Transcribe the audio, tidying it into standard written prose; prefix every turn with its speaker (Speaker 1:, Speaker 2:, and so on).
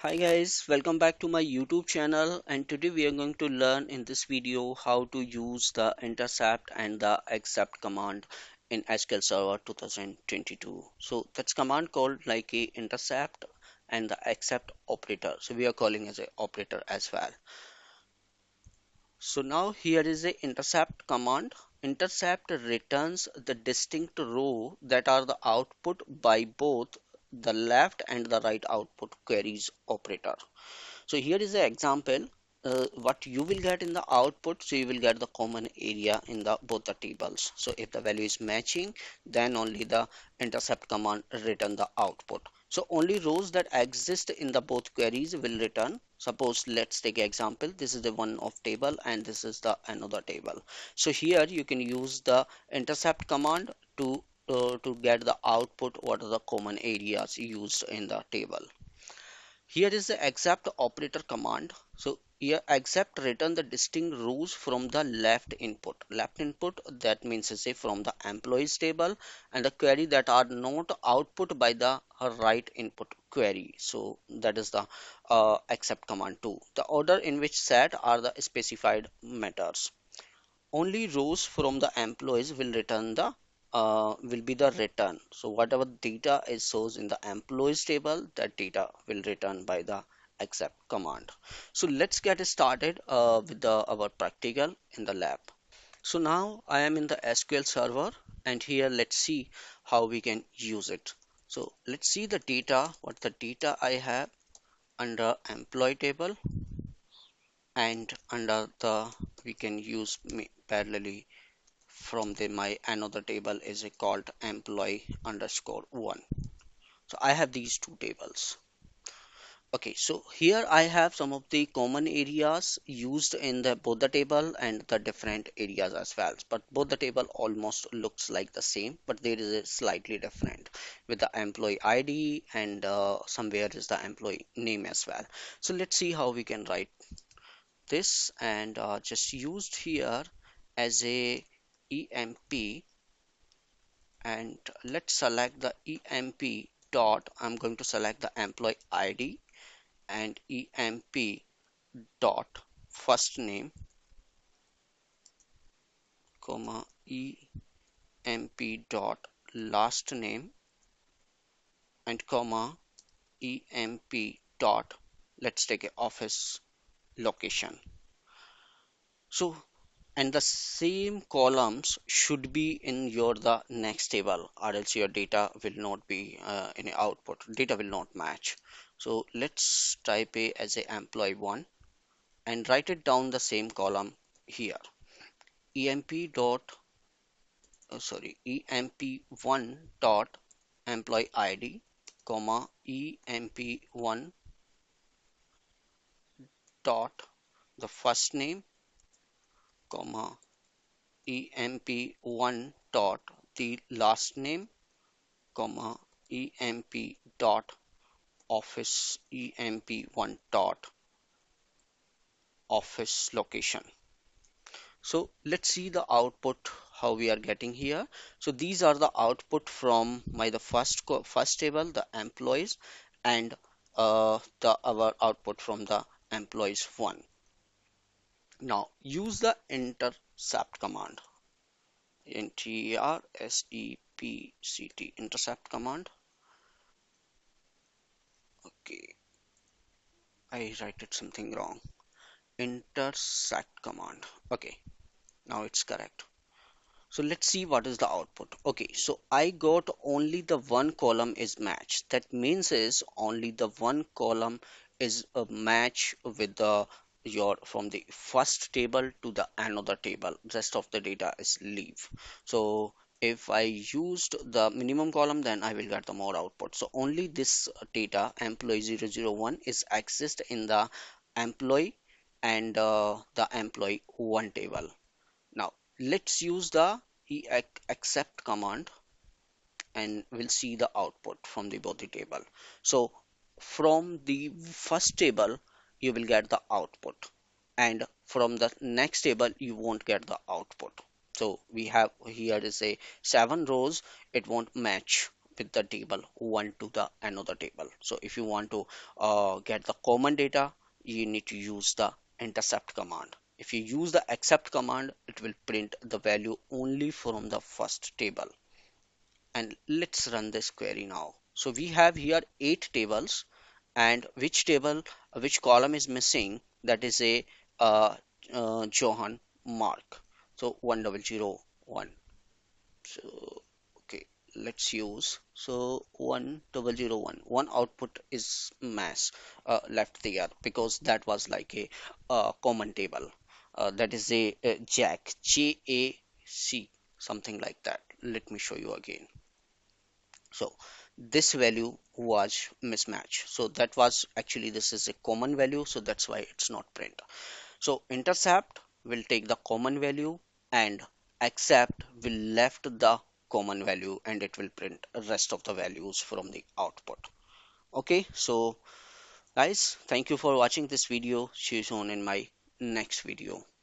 Speaker 1: Hi guys, welcome back to my YouTube channel, and today we are going to learn in this video how to use the intercept and the accept command in SQL Server 2022. So that's command called like a intercept and the accept operator. So we are calling as a operator as well. So now here is a intercept command. Intercept returns the distinct row that are the output by both the left and the right output queries operator. So here is the example. What you will get in the output, so you will get the common area in the both the tables. So if the value is matching, then only the intercept command return the output. So only rows that exist in the both queries will return. Suppose let's take an example. This is the one of table and this is the another table. So here you can use the intercept command to get the output what are the common areas used in the table. Here is the accept operator command. So here accept return the distinct rows from the left input. Left input, that means say from the employees table, and the query that are not output by the right input query. So that is the accept command too. The order in which set are the specified methods. Only rows from the employees will return the will be the return. So whatever data is sourced in the employees table, that data will return by the accept command. So let's get started with our practical in the lab. So now I am in the SQL server, and here let's see how we can use it. So let's see the data, what the data I have under employee table, and under the we can use parallelly from the my another table is called employee underscore one. So I have these two tables. Okay, so here I have some of the common areas used in the both the table and the different areas as well, but both the table almost looks like the same, but there is a slightly different with the employee ID and somewhere is the employee name as well. So let's see how we can write this, and just used here as a emp, and let's select the emp dot, I'm going to select the employee ID, and emp dot first name comma emp dot last name and comma emp dot, let's take a office location. So and the same columns should be in your the next table, or else your data will not be in output, data will not match. So let's type a as a employee one and write it down the same column here. emp dot emp1 dot employee id comma emp1 dot the first name comma emp1 dot the last name comma emp dot office emp1 dot office location. So let's see the output how we are getting here. So these are the output from my the first table, the employees, and the our output from the employees one. Now use the intercept command, intercept intercept command. Okay, I write it something wrong. Intersect command. Okay, now it's correct. So let's see what is the output. Okay, so I got only the one column is matched. That means is only the one column is a match with the your from the first table to the another table. Rest of the data is leave. So if I used the minimum column, then I will get the more output. So only this data employee 001 is accessed in the employee and the employee one table. Now let's use the accept command, and we'll see the output from the body table. So from the first table you will get the output, and from the next table you won't get the output. So we have here is a 7 rows, it won't match with the table one to the another table. So if you want to get the common data, you need to use the intercept command. If you use the accept command, it will print the value only from the first table. And let's run this query now. So we have here 8 tables, and which column is missing? That is a uh, Johan Mark. So 1001. So okay, let's use so 1001. One output is mass left there because that was like a common table. That is a Jack, JAC, something like that. Let me show you again. So this value was mismatch. So that was actually, this is a common value, so that's why it's not print. So intercept will take the common value, and accept will left the common value, and it will print rest of the values from the output. Okay, so guys, thank you for watching this video. See you soon in my next video.